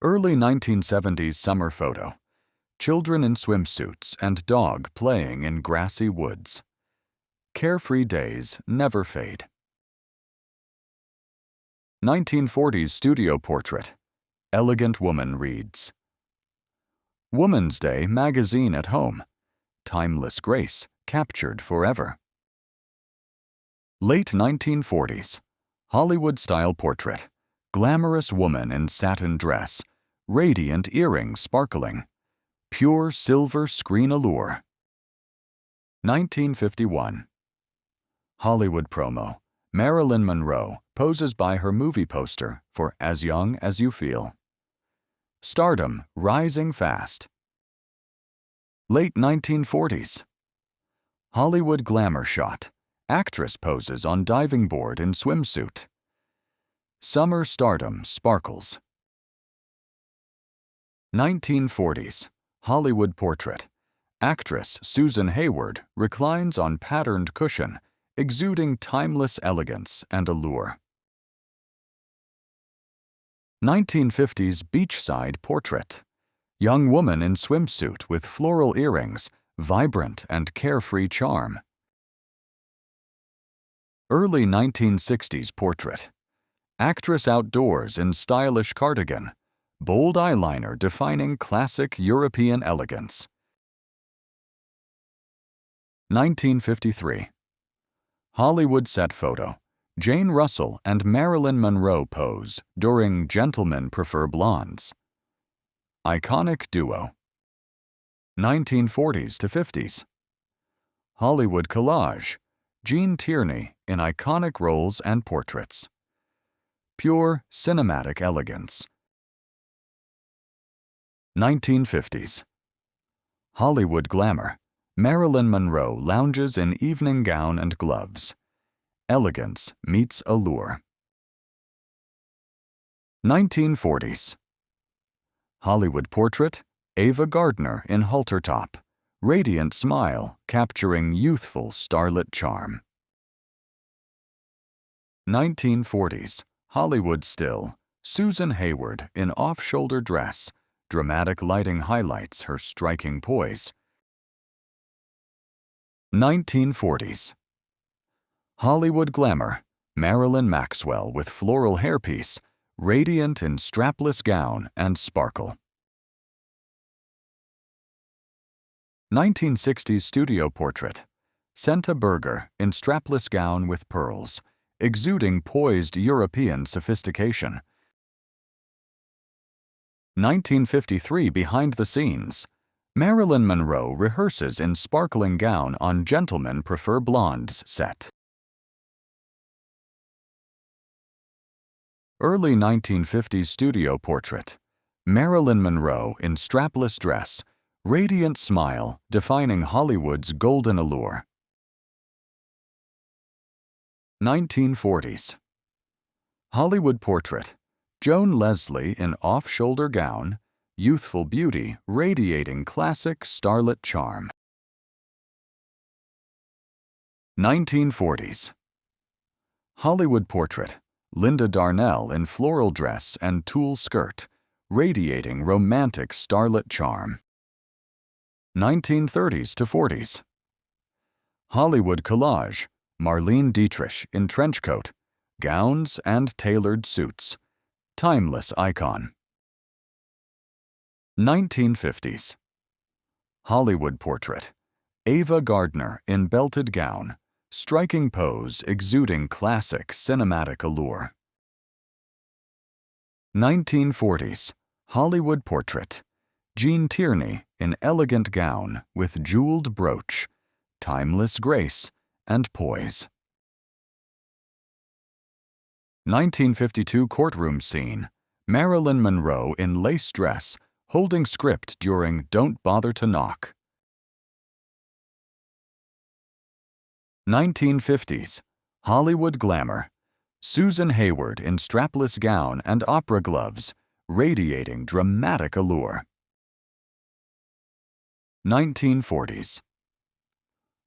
Early 1970s summer photo. Children in swimsuits and dog playing in grassy woods. Carefree days never fade. 1940s studio portrait. Elegant woman reads. Woman's Day magazine at home. Timeless grace captured forever. Late 1940s. Hollywood-style portrait. Glamorous woman in satin dress. Radiant earrings sparkling. Pure silver screen allure. 1951. Hollywood promo. Marilyn Monroe poses by her movie poster for As Young as You Feel. Stardom rising fast. Late 1940s. Hollywood glamour shot. Actress poses on diving board in swimsuit. Summer stardom sparkles. 1940s. Hollywood portrait. Actress Susan Hayward reclines on patterned cushion, exuding timeless elegance and allure. 1950s beachside portrait. Young woman in swimsuit with floral earrings, vibrant and carefree charm. Early 1960s portrait. Actress outdoors in stylish cardigan, bold eyeliner defining classic European elegance. 1953. Hollywood set photo. Jane Russell and Marilyn Monroe pose during Gentlemen Prefer Blondes. Iconic duo. 1940s to 50s. Hollywood collage. Gene Tierney in iconic roles and portraits. Pure cinematic elegance. 1950s. Hollywood glamour. Marilyn Monroe lounges in evening gown and gloves. Elegance meets allure. 1940s. Hollywood portrait. Ava Gardner in halter top. Radiant smile capturing youthful starlet charm. 1940s. Hollywood still. Susan Hayward in off-shoulder dress. Dramatic lighting highlights her striking poise. 1940s. Hollywood glamour. Marilyn Maxwell with floral hairpiece, radiant in strapless gown and sparkle. 1960s studio portrait. Senta Berger in strapless gown with pearls, exuding poised European sophistication. 1953 behind the scenes. Marilyn Monroe rehearses in sparkling gown on Gentlemen Prefer Blondes set. Early 1950s studio portrait. Marilyn Monroe in strapless dress, radiant smile defining Hollywood's golden allure. 1940s. Hollywood portrait. Joan Leslie in off-shoulder gown, youthful beauty radiating classic starlet charm. 1940s. Hollywood portrait. Linda Darnell in floral dress and tulle skirt, radiating romantic starlet charm. 1930s to 40s. Hollywood collage. Marlene Dietrich in trench coat, gowns and tailored suits. Timeless icon. 1950s. Hollywood portrait. Ava Gardner in belted gown, striking pose exuding classic cinematic allure. 1940s. Hollywood portrait. Gene Tierney in elegant gown with jeweled brooch, timeless grace and poise. 1952 courtroom scene. Marilyn Monroe in lace dress, holding script during Don't Bother to Knock. 1950s. Hollywood glamour. Susan Hayward in strapless gown and opera gloves, radiating dramatic allure. 1940s.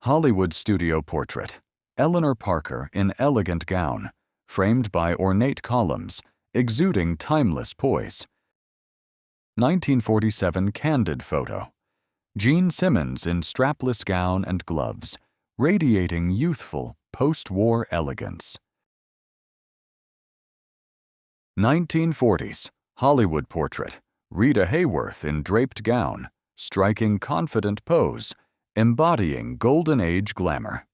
Hollywood studio portrait. Eleanor Parker in elegant gown, framed by ornate columns, exuding timeless poise. 1947 candid photo. Jean Simmons in strapless gown and gloves, radiating youthful, post-war elegance. 1940s Hollywood portrait. Rita Hayworth in draped gown, striking confident pose, embodying golden age glamour.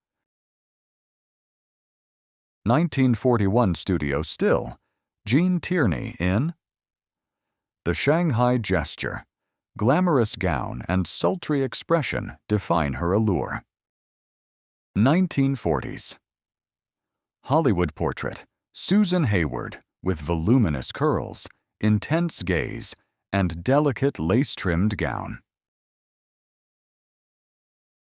1941 studio still. Jean Tierney in The Shanghai Gesture. Glamorous gown and sultry expression define her allure. 1940s Hollywood portrait. Susan Hayward with voluminous curls, intense gaze, and delicate lace-trimmed gown.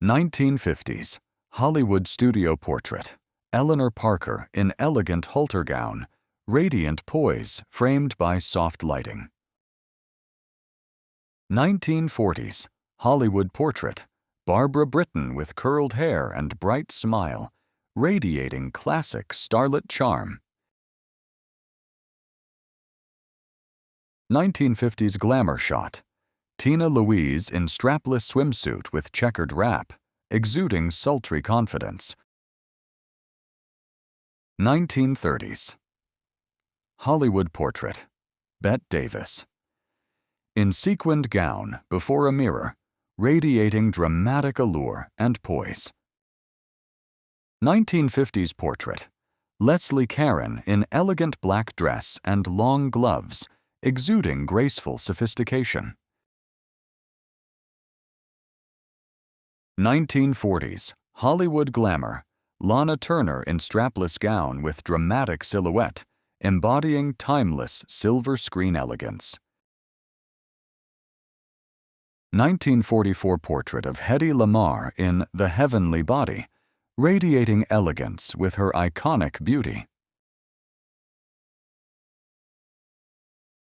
1950s Hollywood studio portrait. Eleanor Parker in elegant halter gown, radiant poise framed by soft lighting. 1940s Hollywood portrait. Barbara Britton with curled hair and bright smile, radiating classic starlet charm. 1950s glamour shot. Tina Louise in strapless swimsuit with checkered wrap, exuding sultry confidence. 1930s Hollywood portrait. Bette Davis. In sequined gown before a mirror, radiating dramatic allure and poise. 1950s portrait. Leslie Caron in elegant black dress and long gloves, exuding graceful sophistication. 1940s Hollywood glamour. Lana Turner in strapless gown with dramatic silhouette, embodying timeless silver screen elegance. 1944 portrait of Hedy Lamarr in The Heavenly Body, radiating elegance with her iconic beauty.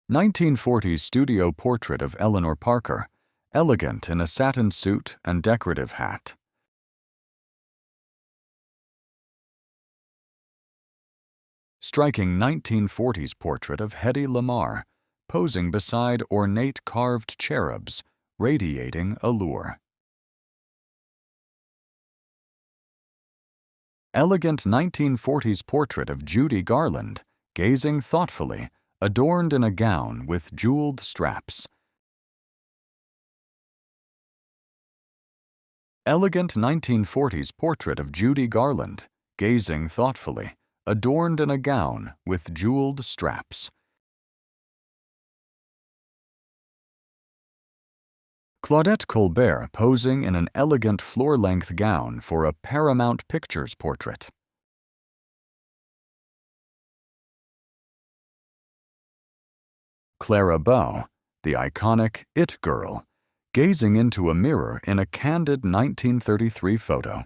1940s studio portrait of Eleanor Parker, elegant in a satin suit and decorative hat. Striking 1940s portrait of Hedy Lamarr, posing beside ornate carved cherubs, radiating allure. Elegant 1940s portrait of Judy Garland, gazing thoughtfully, adorned in a gown with jeweled straps. Elegant 1940s portrait of Judy Garland, gazing thoughtfully, adorned in a gown with jeweled straps. Claudette Colbert posing in an elegant floor-length gown for a Paramount Pictures portrait. Clara Bow, the iconic It Girl, gazing into a mirror in a candid 1933 photo.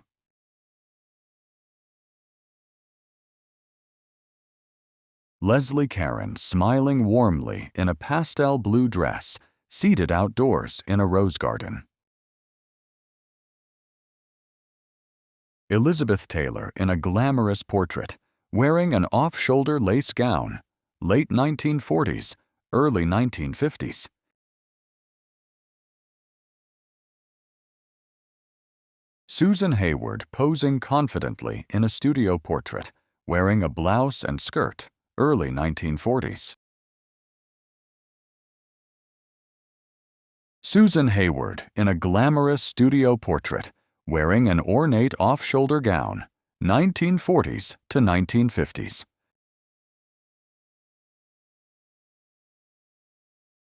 Leslie Caron smiling warmly in a pastel blue dress, seated outdoors in a rose garden. Elizabeth Taylor in a glamorous portrait, wearing an off-shoulder lace gown, late 1940s, early 1950s. Susan Hayward posing confidently in a studio portrait, wearing a blouse and skirt, early 1940s. Susan Hayward in a glamorous studio portrait, wearing an ornate off-shoulder gown, 1940s to 1950s.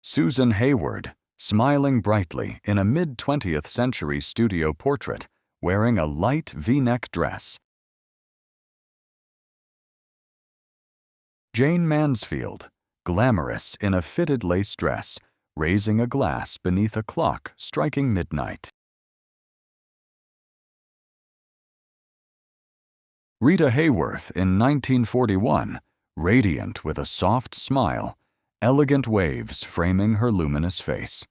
Susan Hayward, smiling brightly in a mid-20th century studio portrait, wearing a light V-neck dress. Jane Mansfield, glamorous in a fitted lace dress, raising a glass beneath a clock striking midnight. Rita Hayworth in 1941, radiant with a soft smile, elegant waves framing her luminous face.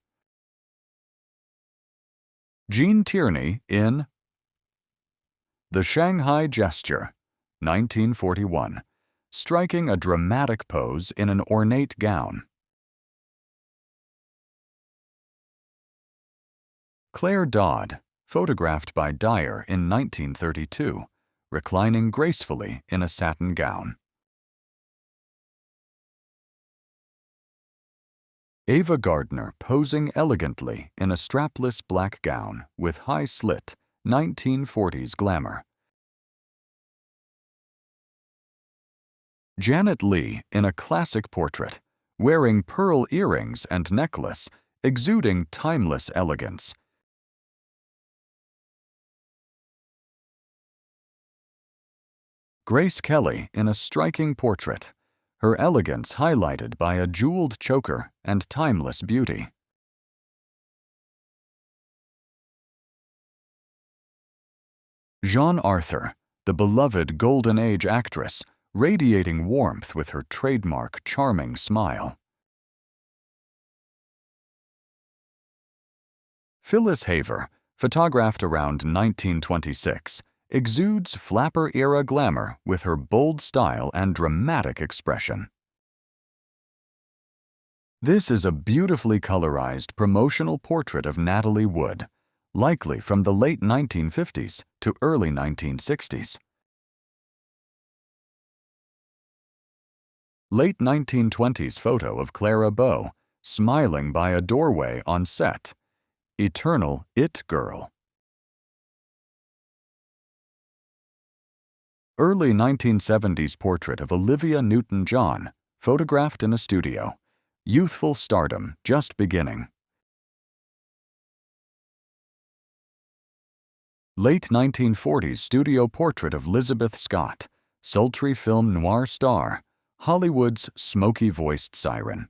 Jean Tierney in The Shanghai Gesture, 1941, striking a dramatic pose in an ornate gown. Claire Dodd, photographed by Dyer in 1932, reclining gracefully in a satin gown. Ava Gardner posing elegantly in a strapless black gown with high slit, 1940s glamour. Janet Leigh in a classic portrait, wearing pearl earrings and necklace, exuding timeless elegance. Grace Kelly in a striking portrait, her elegance highlighted by a jeweled choker and timeless beauty. Jean Arthur, the beloved Golden Age actress, radiating warmth with her trademark charming smile. Phyllis Haver, photographed around 1926, exudes flapper-era glamour with her bold style and dramatic expression. This is a beautifully colorized promotional portrait of Natalie Wood, likely from the late 1950s to early 1960s. Late 1920s photo of Clara Bow, smiling by a doorway on set. Eternal It Girl. Early 1970s portrait of Olivia Newton-John, photographed in a studio. Youthful stardom just beginning. Late 1940s studio portrait of Lizabeth Scott, sultry film noir star, Hollywood's smoky-voiced siren.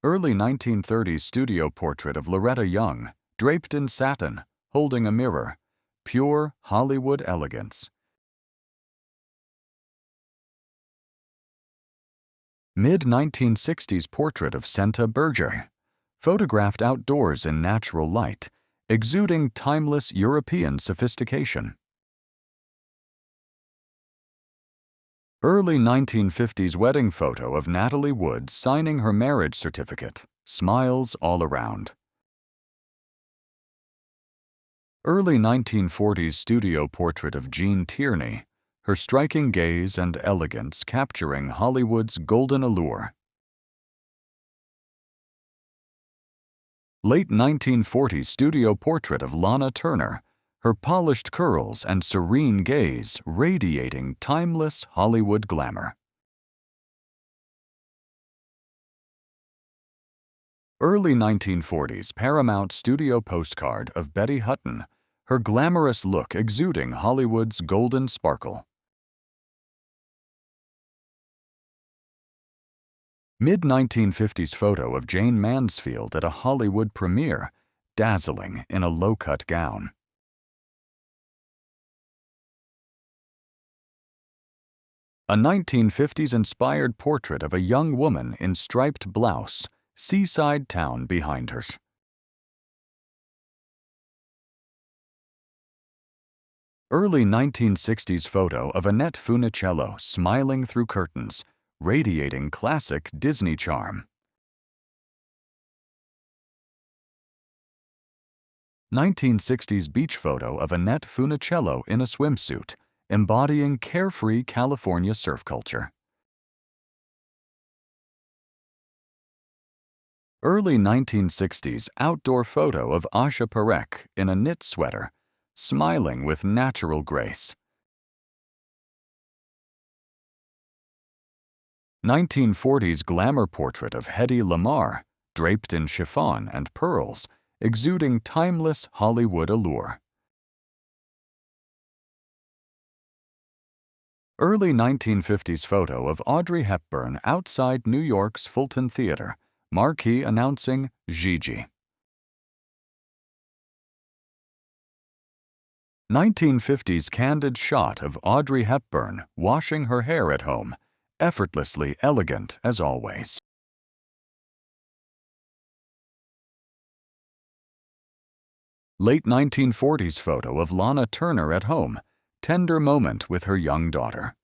Early 1930s studio portrait of Loretta Young, draped in satin, holding a mirror. Pure Hollywood elegance. Mid-1960s portrait of Senta Berger, photographed outdoors in natural light, exuding timeless European sophistication. Early 1950s wedding photo of Natalie Wood signing her marriage certificate, smiles all around. Early 1940s studio portrait of Jean Tierney, her striking gaze and elegance capturing Hollywood's golden allure. Late 1940s studio portrait of Lana Turner, her polished curls and serene gaze radiating timeless Hollywood glamour. Early 1940s Paramount studio postcard of Betty Hutton, her glamorous look exuding Hollywood's golden sparkle. Mid-1950s photo of Jane Mansfield at a Hollywood premiere, dazzling in a low-cut gown. A 1950s-inspired portrait of a young woman in striped blouse, seaside town behind her. Early 1960s photo of Annette Funicello smiling through curtains, radiating classic Disney charm. 1960s beach photo of Annette Funicello in a swimsuit, embodying carefree California surf culture. Early 1960s outdoor photo of Asha Parekh in a knit sweater, smiling with natural grace. 1940s glamour portrait of Hedy Lamarr, draped in chiffon and pearls, exuding timeless Hollywood allure. Early 1950s photo of Audrey Hepburn outside New York's Fulton Theater, marquee announcing Gigi. 1950s candid shot of Audrey Hepburn washing her hair at home, effortlessly elegant as always. Late 1940s photo of Lana Turner at home, tender moment with her young daughter.